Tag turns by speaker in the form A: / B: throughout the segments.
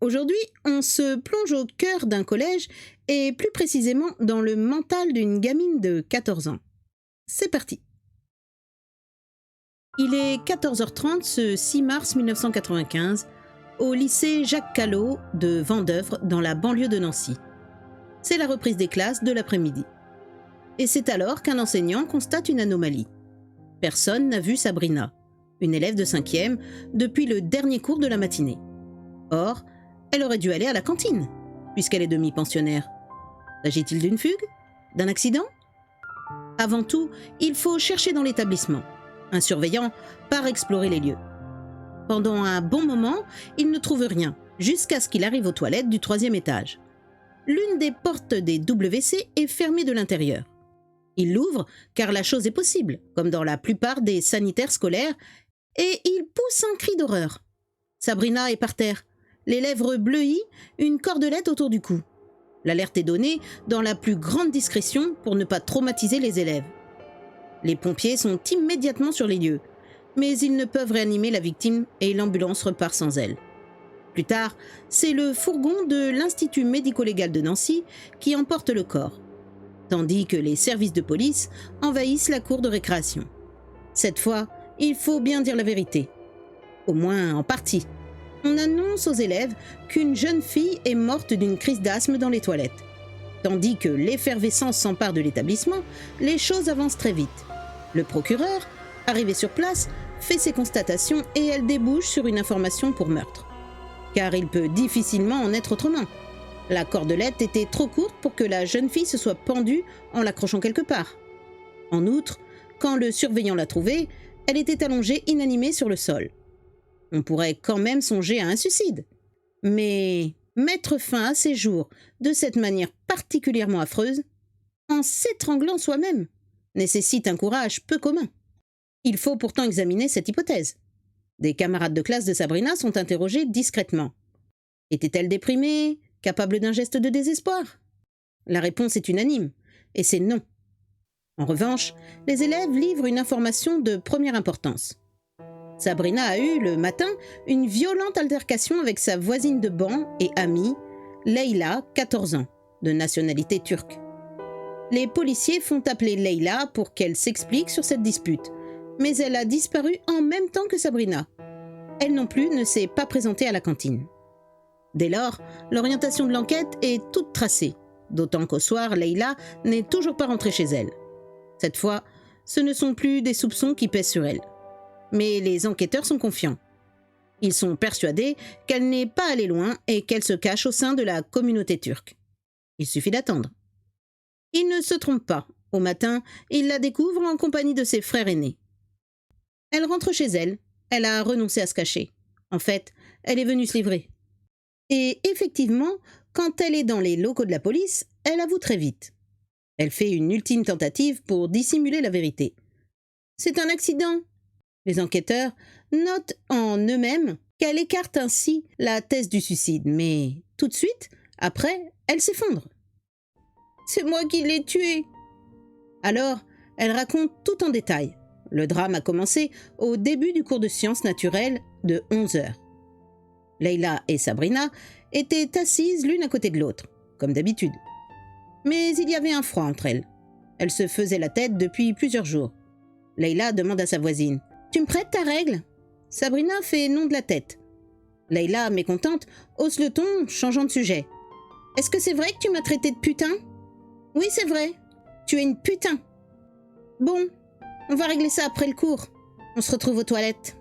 A: Aujourd'hui, on se plonge au cœur d'un collège et plus précisément dans le mental d'une gamine de 14 ans. C'est parti. Il est 14h30 ce 6 mars 1995 au lycée Jacques Callot de Vendeuvre dans la banlieue de Nancy. C'est la reprise des classes de l'après-midi. Et c'est alors qu'un enseignant constate une anomalie. Personne n'a vu Sabrina, une élève de 5e, depuis le dernier cours de la matinée. Or, elle aurait dû aller à la cantine, puisqu'elle est demi-pensionnaire. S'agit-il d'une fugue? D'un accident? Avant tout, il faut chercher dans l'établissement. Un surveillant part explorer les lieux. Pendant un bon moment, il ne trouve rien, jusqu'à ce qu'il arrive aux toilettes du 3e étage. L'une des portes des WC est fermée de l'intérieur. Il l'ouvre, car la chose est possible, comme dans la plupart des sanitaires scolaires, et il pousse un cri d'horreur. Sabrina est par terre, les lèvres bleuies, une cordelette autour du cou. L'alerte est donnée dans la plus grande discrétion pour ne pas traumatiser les élèves. Les pompiers sont immédiatement sur les lieux, mais ils ne peuvent réanimer la victime et l'ambulance repart sans elle. Plus tard, c'est le fourgon de l'Institut médico-légal de Nancy qui emporte le corps, tandis que les services de police envahissent la cour de récréation. Cette fois, il faut bien dire la vérité. Au moins en partie. On annonce aux élèves qu'une jeune fille est morte d'une crise d'asthme dans les toilettes. Tandis que l'effervescence s'empare de l'établissement, les choses avancent très vite. Le procureur, arrivé sur place, fait ses constatations et elle débouche sur une information pour meurtre. Car il peut difficilement en être autrement. La cordelette était trop courte pour que la jeune fille se soit pendue en l'accrochant quelque part. En outre, quand le surveillant l'a trouvée, elle était allongée inanimée sur le sol. On pourrait quand même songer à un suicide. Mais mettre fin à ses jours de cette manière particulièrement affreuse, en s'étranglant soi-même, nécessite un courage peu commun. Il faut pourtant examiner cette hypothèse. Des camarades de classe de Sabrina sont interrogés discrètement. Était-elle déprimée, capable d'un geste de désespoir? La réponse est unanime, et c'est non. En revanche, les élèves livrent une information de première importance. Sabrina a eu, le matin, une violente altercation avec sa voisine de banc et amie, Leyla, 14 ans, de nationalité turque. Les policiers font appeler Leyla pour qu'elle s'explique sur cette dispute, mais elle a disparu en même temps que Sabrina. Elle non plus ne s'est pas présentée à la cantine. Dès lors, l'orientation de l'enquête est toute tracée, d'autant qu'au soir, Leyla n'est toujours pas rentrée chez elle. Cette fois, ce ne sont plus des soupçons qui pèsent sur elle. Mais les enquêteurs sont confiants. Ils sont persuadés qu'elle n'est pas allée loin et qu'elle se cache au sein de la communauté turque. Il suffit d'attendre. Ils ne se trompent pas. Au matin, ils la découvrent en compagnie de ses frères aînés. Elle rentre chez elle. Elle a renoncé à se cacher. En fait, elle est venue se livrer. Et effectivement, quand elle est dans les locaux de la police, elle avoue très vite. Elle fait une ultime tentative pour dissimuler la vérité. C'est un accident. Les enquêteurs notent en eux-mêmes qu'elle écarte ainsi la thèse du suicide, mais tout de suite, après, elle s'effondre. « C'est moi qui l'ai tué !» Alors, elle raconte tout en détail. Le drame a commencé au début du cours de sciences naturelles de 11h. Leyla et Sabrina étaient assises l'une à côté de l'autre, comme d'habitude. Mais il y avait un froid entre elles. Elles se faisaient la tête depuis plusieurs jours. Leyla demande à sa voisine: « Tu me prêtes ta règle ?» Sabrina fait non de la tête. Leyla, mécontente, hausse le ton, changeant de sujet. « Est-ce que c'est vrai que tu m'as traité de putain ?»« Oui, c'est vrai. Tu es une putain. »« Bon, on va régler ça après le cours. On se retrouve aux toilettes. »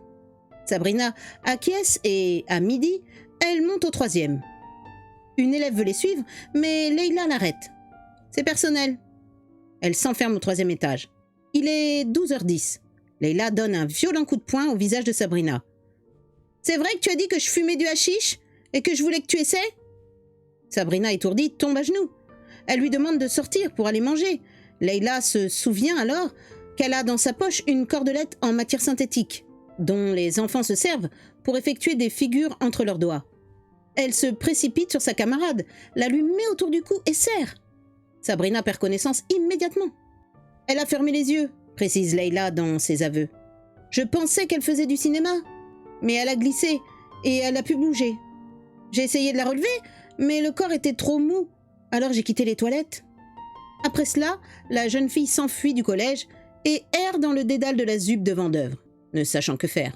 A: Sabrina acquiesce et, à midi, elle monte au 3e. Une élève veut les suivre, mais Leyla l'arrête. « C'est personnel. » Elle s'enferme au 3e étage. Il est 12h10. Leyla donne un violent coup de poing au visage de Sabrina. « C'est vrai que tu as dit que je fumais du hashish et que je voulais que tu essaies ?» Sabrina, étourdie, tombe à genoux. Elle lui demande de sortir pour aller manger. Leyla se souvient alors qu'elle a dans sa poche une cordelette en matière synthétique, dont les enfants se servent pour effectuer des figures entre leurs doigts. Elle se précipite sur sa camarade, la lui met autour du cou et serre. Sabrina perd connaissance immédiatement. Elle a fermé les yeux, précise Leyla dans ses aveux. Je pensais qu'elle faisait du cinéma, mais elle a glissé et elle a pu bouger. J'ai essayé de la relever, mais le corps était trop mou, alors j'ai quitté les toilettes. Après cela, la jeune fille s'enfuit du collège et erre dans le dédale de la ZUP de Vendeuvre, ne sachant que faire.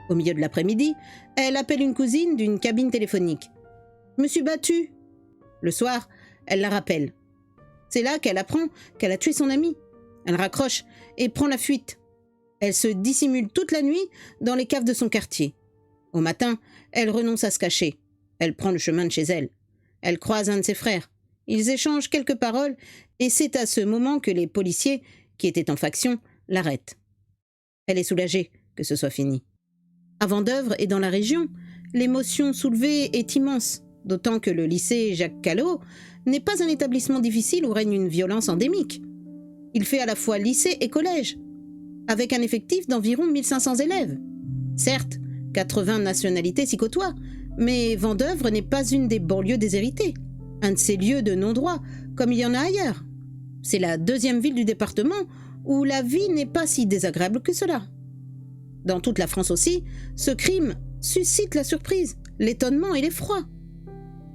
A: Au milieu de l'après-midi, elle appelle une cousine d'une cabine téléphonique. « Je me suis battue !» Le soir, elle la rappelle. C'est là qu'elle apprend qu'elle a tué son amie. Elle raccroche et prend la fuite. Elle se dissimule toute la nuit dans les caves de son quartier. Au matin, elle renonce à se cacher. Elle prend le chemin de chez elle. Elle croise un de ses frères. Ils échangent quelques paroles et c'est à ce moment que les policiers, qui étaient en faction, l'arrêtent. Elle est soulagée que ce soit fini. À Vendeuvre et dans la région, l'émotion soulevée est immense, d'autant que le lycée Jacques Callot n'est pas un établissement difficile où règne une violence endémique. Il fait à la fois lycée et collège, avec un effectif d'environ 1500 élèves. Certes, 80 nationalités s'y côtoient, mais Vendeuvre n'est pas une des banlieues déshéritées, un de ces lieux de non-droit, comme il y en a ailleurs. C'est la deuxième ville du département où la vie n'est pas si désagréable que cela. Dans toute la France aussi, ce crime suscite la surprise, l'étonnement et l'effroi.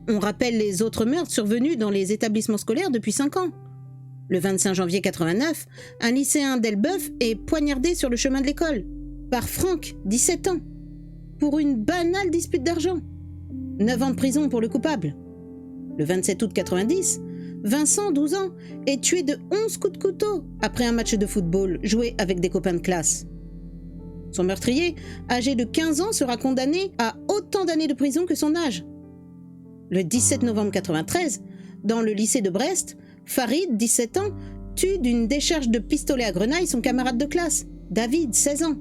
A: On rappelle les autres meurtres survenus dans les établissements scolaires depuis 5 ans. Le 25 janvier 89, un lycéen d'Elbeuf est poignardé sur le chemin de l'école par Franck, 17 ans, pour une banale dispute d'argent. 9 ans de prison pour le coupable. Le 27 août 90, Vincent, 12 ans, est tué de 11 coups de couteau après un match de football joué avec des copains de classe. Son meurtrier, âgé de 15 ans, sera condamné à autant d'années de prison que son âge. Le 17 novembre 93, dans le lycée de Brest, Farid, 17 ans, tue d'une décharge de pistolet à grenaille son camarade de classe, David, 16 ans.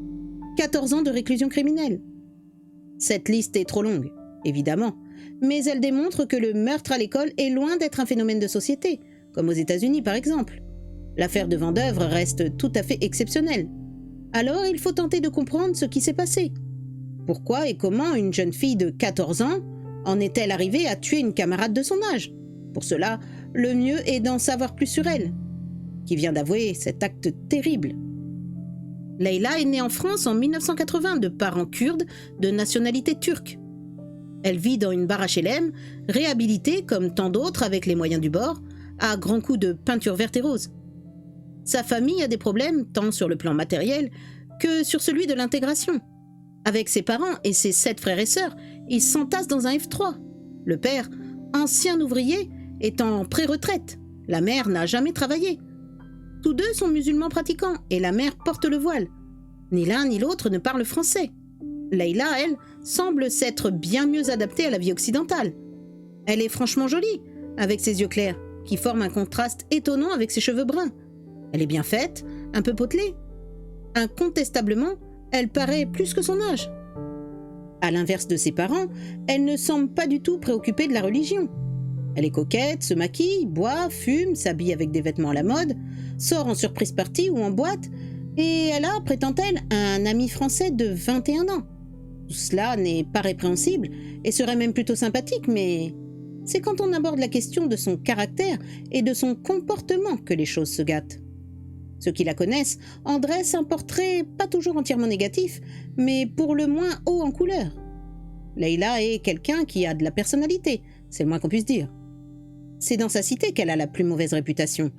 A: 14 ans de réclusion criminelle. Cette liste est trop longue, évidemment, mais elle démontre que le meurtre à l'école est loin d'être un phénomène de société, comme aux États-Unis par exemple. L'affaire de Vendeuvre reste tout à fait exceptionnelle. Alors il faut tenter de comprendre ce qui s'est passé. Pourquoi et comment une jeune fille de 14 ans en est-elle arrivée à tuer une camarade de son âge? Pour cela, le mieux est d'en savoir plus sur elle, qui vient d'avouer cet acte terrible. Leïla est née en France en 1980 de parents kurdes de nationalité turque. Elle vit dans une barre HLM, réhabilitée comme tant d'autres avec les moyens du bord, à grands coups de peinture verte et rose. Sa famille a des problèmes tant sur le plan matériel que sur celui de l'intégration. Avec ses parents et ses 7 frères et sœurs, ils s'entassent dans un F3. Le père, ancien ouvrier, est en pré-retraite. La mère n'a jamais travaillé. Tous deux sont musulmans pratiquants et la mère porte le voile. Ni l'un ni l'autre ne parle français. Leïla, elle, semble s'être bien mieux adaptée à la vie occidentale. Elle est franchement jolie, avec ses yeux clairs, qui forment un contraste étonnant avec ses cheveux bruns. Elle est bien faite, un peu potelée. Incontestablement, elle paraît plus que son âge. À l'inverse de ses parents, elle ne semble pas du tout préoccupée de la religion. Elle est coquette, se maquille, boit, fume, s'habille avec des vêtements à la mode, sort en surprise party ou en boîte, et elle a, prétend-elle, un ami français de 21 ans. Tout cela n'est pas répréhensible et serait même plutôt sympathique, mais c'est quand on aborde la question de son caractère et de son comportement que les choses se gâtent. Ceux qui la connaissent en dressent un portrait pas toujours entièrement négatif, mais pour le moins haut en couleur. Leïla est quelqu'un qui a de la personnalité, c'est le moins qu'on puisse dire. C'est dans sa cité qu'elle a la plus mauvaise réputation,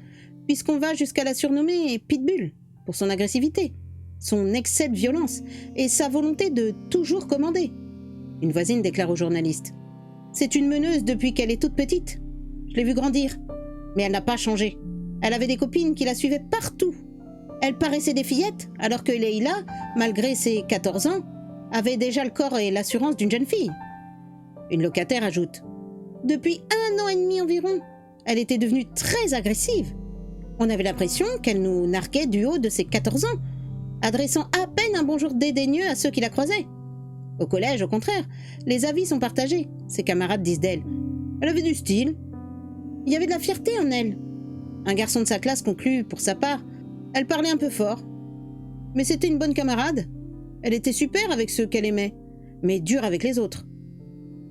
A: puisqu'on va jusqu'à la surnommer Pitbull, pour son agressivité, son excès de violence et sa volonté de toujours commander. Une voisine déclare aux journalistes « C'est une meneuse depuis qu'elle est toute petite. Je l'ai vue grandir, mais elle n'a pas changé. Elle avait des copines qui la suivaient partout. Elle paraissait des fillettes, alors que Leïla, malgré ses 14 ans, avait déjà le corps et l'assurance d'une jeune fille. » Une locataire ajoute « Depuis 1 an et demi environ, elle était devenue très agressive. On avait l'impression qu'elle nous narguait du haut de ses 14 ans, adressant à peine un bonjour dédaigneux à ceux qui la croisaient. Au collège, au contraire, les avis sont partagés. Ses camarades disent d'elle « Elle avait du style. Il y avait de la fierté en elle. » Un garçon de sa classe conclut, pour sa part, « Elle parlait un peu fort. Mais c'était une bonne camarade. Elle était super avec ceux qu'elle aimait, mais dure avec les autres. »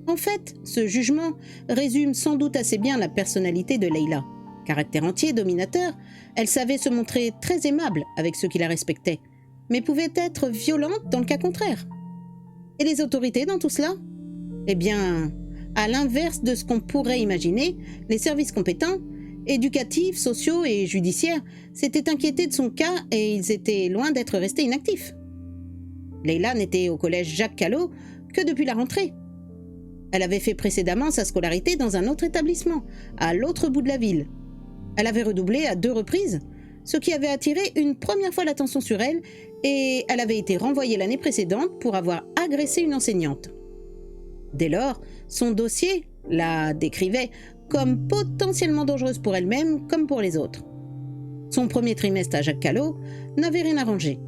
A: En fait, ce jugement résume sans doute assez bien la personnalité de Leïla. Caractère entier, dominateur, elle savait se montrer très aimable avec ceux qui la respectaient, mais pouvait être violente dans le cas contraire. Et les autorités dans tout cela ? Eh bien, À l'inverse de ce qu'on pourrait imaginer, les services compétents, éducatifs, sociaux et judiciaires, s'étaient inquiétés de son cas et ils étaient loin d'être restés inactifs. Leïla n'était au collège Jacques Callot que depuis la rentrée. Elle avait fait précédemment sa scolarité dans un autre établissement, à l'autre bout de la ville. Elle avait redoublé à 2 reprises, ce qui avait attiré une première fois l'attention sur elle, et elle avait été renvoyée l'année précédente pour avoir agressé une enseignante. Dès lors, son dossier la décrivait comme potentiellement dangereuse pour elle-même comme pour les autres. Son premier trimestre à Jacques Callot n'avait rien arrangé.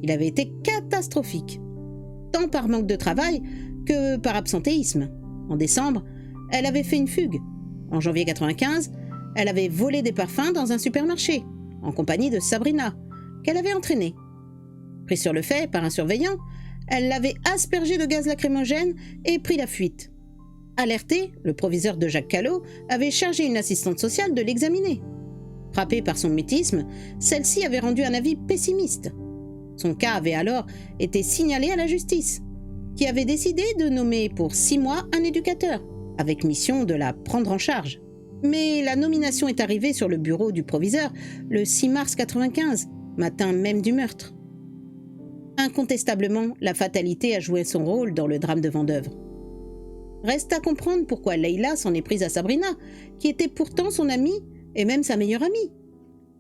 A: Il avait été catastrophique, tant par manque de travail que par absentéisme. En décembre, elle avait fait une fugue. En janvier 1995, elle avait volé des parfums dans un supermarché, en compagnie de Sabrina, qu'elle avait entraînée. Prise sur le fait par un surveillant, elle l'avait aspergée de gaz lacrymogène et pris la fuite. Alerté, le proviseur de Jacques Callot avait chargé une assistante sociale de l'examiner. Frappée par son mutisme, celle-ci avait rendu un avis pessimiste. Son cas avait alors été signalé à la justice, qui avait décidé de nommer pour 6 mois un éducateur, avec mission de la prendre en charge. Mais la nomination est arrivée sur le bureau du proviseur le 6 mars 1995, matin même du meurtre. Incontestablement, la fatalité a joué son rôle dans le drame de Vendeuvre. Reste à comprendre pourquoi Leïla s'en est prise à Sabrina, qui était pourtant son amie et même sa meilleure amie.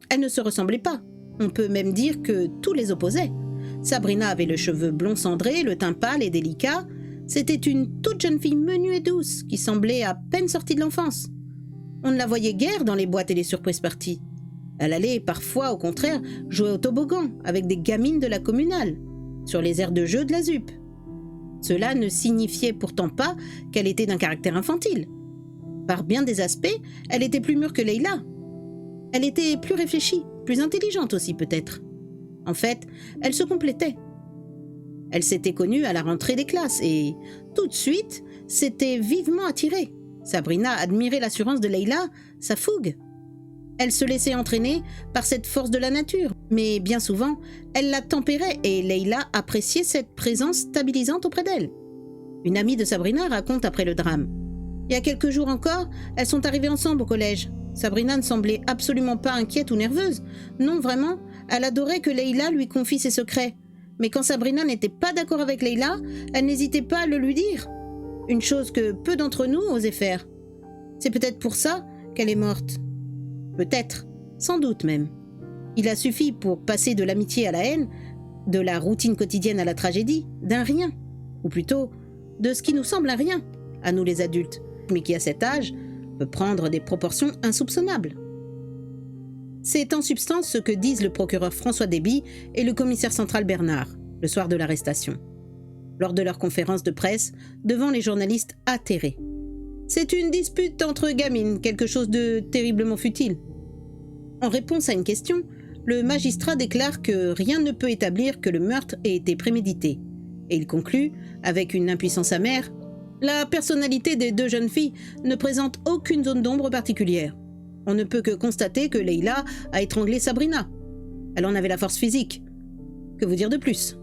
A: Elles ne se ressemblaient pas. On peut même dire que tout les opposait. Sabrina avait le cheveu blond cendré, le teint pâle et délicat. C'était une toute jeune fille menue et douce, qui semblait à peine sortie de l'enfance. On ne la voyait guère dans les boîtes et les surprises parties. Elle allait parfois, au contraire, jouer au toboggan avec des gamines de la communale, sur les aires de jeu de la ZUP. Cela ne signifiait pourtant pas qu'elle était d'un caractère infantile. Par bien des aspects, elle était plus mûre que Leïla. Elle était plus réfléchie, plus intelligente aussi peut-être. En fait, elle se complétait. Elle s'était connue à la rentrée des classes et, tout de suite, s'était vivement attirée. Sabrina admirait l'assurance de Leïla, sa fougue. Elle se laissait entraîner par cette force de la nature, mais bien souvent, elle la tempérait et Leïla appréciait cette présence stabilisante auprès d'elle. Une amie de Sabrina raconte après le drame. Il y a quelques jours encore, elles sont arrivées ensemble au collège. Sabrina ne semblait absolument pas inquiète ou nerveuse. Non, vraiment, elle adorait que Leïla lui confie ses secrets. Mais quand Sabrina n'était pas d'accord avec Leïla, elle n'hésitait pas à le lui dire. Une chose que peu d'entre nous osaient faire. C'est peut-être pour ça qu'elle est morte. Peut-être, sans doute même. Il a suffi pour passer de l'amitié à la haine, de la routine quotidienne à la tragédie, d'un rien, ou plutôt de ce qui nous semble un rien, à nous les adultes, mais qui à cet âge peut prendre des proportions insoupçonnables. C'est en substance ce que disent le procureur François Déby et le commissaire central Bernard, le soir de l'arrestation, lors de leur conférence de presse devant les journalistes atterrés. C'est une dispute entre gamines, quelque chose de terriblement futile. En réponse à une question, le magistrat déclare que rien ne peut établir que le meurtre ait été prémédité. Et il conclut, avec une impuissance amère, « La personnalité des 2 jeunes filles ne présente aucune zone d'ombre particulière. On ne peut que constater que Leïla a étranglé Sabrina. Elle en avait la force physique. Que vous dire de plus ?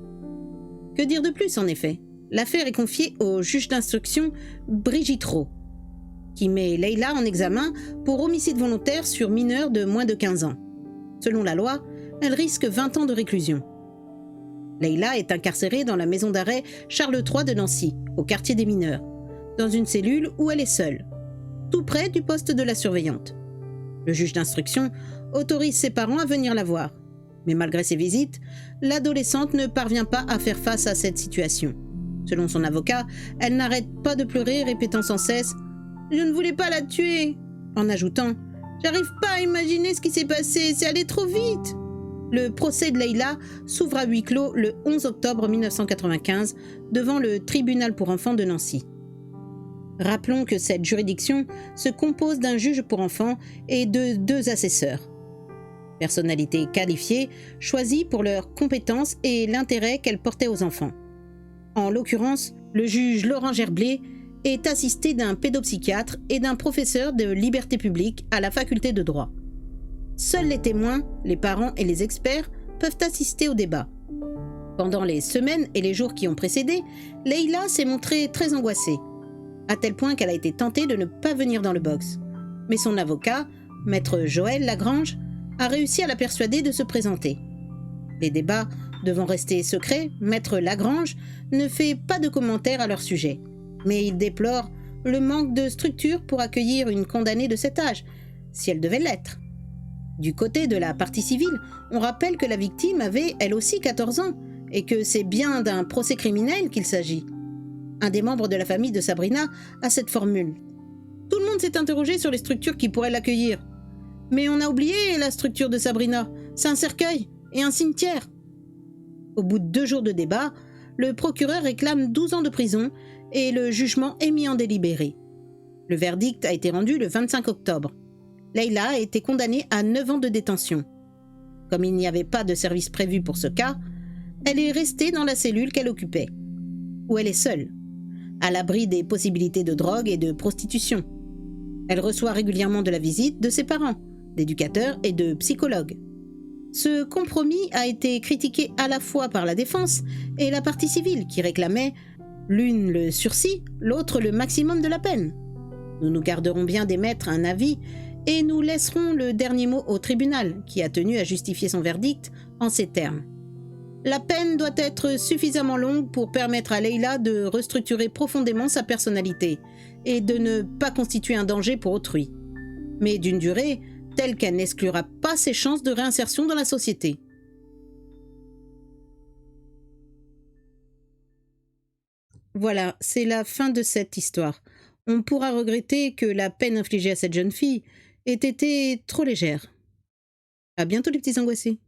A: Que dire de plus, en effet ? L'affaire est confiée au juge d'instruction Brigitte Roux, qui met Leïla en examen pour homicide volontaire sur mineur de moins de 15 ans. Selon la loi, elle risque 20 ans de réclusion. Leïla est incarcérée dans la maison d'arrêt Charles III de Nancy, au quartier des mineurs, dans une cellule où elle est seule, tout près du poste de la surveillante. Le juge d'instruction autorise ses parents à venir la voir. Mais malgré ses visites, l'adolescente ne parvient pas à faire face à cette situation. Selon son avocat, elle n'arrête pas de pleurer, répétant sans cesse « Je ne voulais pas la tuer », en ajoutant « J'arrive pas à imaginer ce qui s'est passé, c'est allé trop vite ». Le procès de Leïla s'ouvre à huis clos le 11 octobre 1995 devant le tribunal pour enfants de Nancy. Rappelons que cette juridiction se compose d'un juge pour enfants et de 2 assesseurs. Personnalités qualifiées, choisies pour leurs compétences et l'intérêt qu'elles portaient aux enfants. En l'occurrence, le juge Laurent Gerblé est assisté d'un pédopsychiatre et d'un professeur de liberté publique à la faculté de droit. Seuls les témoins, les parents et les experts peuvent assister au débat. Pendant les semaines et les jours qui ont précédé, Leïla s'est montrée très angoissée. à tel point qu'elle a été tentée de ne pas venir dans le box. Mais son avocat, maître Joël Lagrange, a réussi à la persuader de se présenter. Les débats devant rester secrets, maître Lagrange ne fait pas de commentaires à leur sujet, mais il déplore le manque de structure pour accueillir une condamnée de cet âge, si elle devait l'être. Du côté de la partie civile, on rappelle que la victime avait elle aussi 14 ans et que c'est bien d'un procès criminel qu'il s'agit. Un des membres de la famille de Sabrina a cette formule. Tout le monde s'est interrogé sur les structures qui pourraient l'accueillir. Mais on a oublié la structure de Sabrina. C'est un cercueil et un cimetière. Au bout de 2 jours de débat, le procureur réclame 12 ans de prison et le jugement est mis en délibéré. Le verdict a été rendu le 25 octobre. Leila a été condamnée à 9 ans de détention. Comme il n'y avait pas de service prévu pour ce cas, elle est restée dans la cellule qu'elle occupait, où elle est seule, à l'abri des possibilités de drogue et de prostitution. Elle reçoit régulièrement de la visite de ses parents, d'éducateurs et de psychologues. Ce compromis a été critiqué à la fois par la défense et la partie civile qui réclamait l'une le sursis, l'autre le maximum de la peine. Nous nous garderons bien d'émettre un avis et nous laisserons le dernier mot au tribunal qui a tenu à justifier son verdict en ces termes. La peine doit être suffisamment longue pour permettre à Leila de restructurer profondément sa personnalité et de ne pas constituer un danger pour autrui, mais d'une durée telle qu'elle n'exclura pas ses chances de réinsertion dans la société. Voilà, c'est la fin de cette histoire. On pourra regretter que la peine infligée à cette jeune fille ait été trop légère. À bientôt les petits angoissés.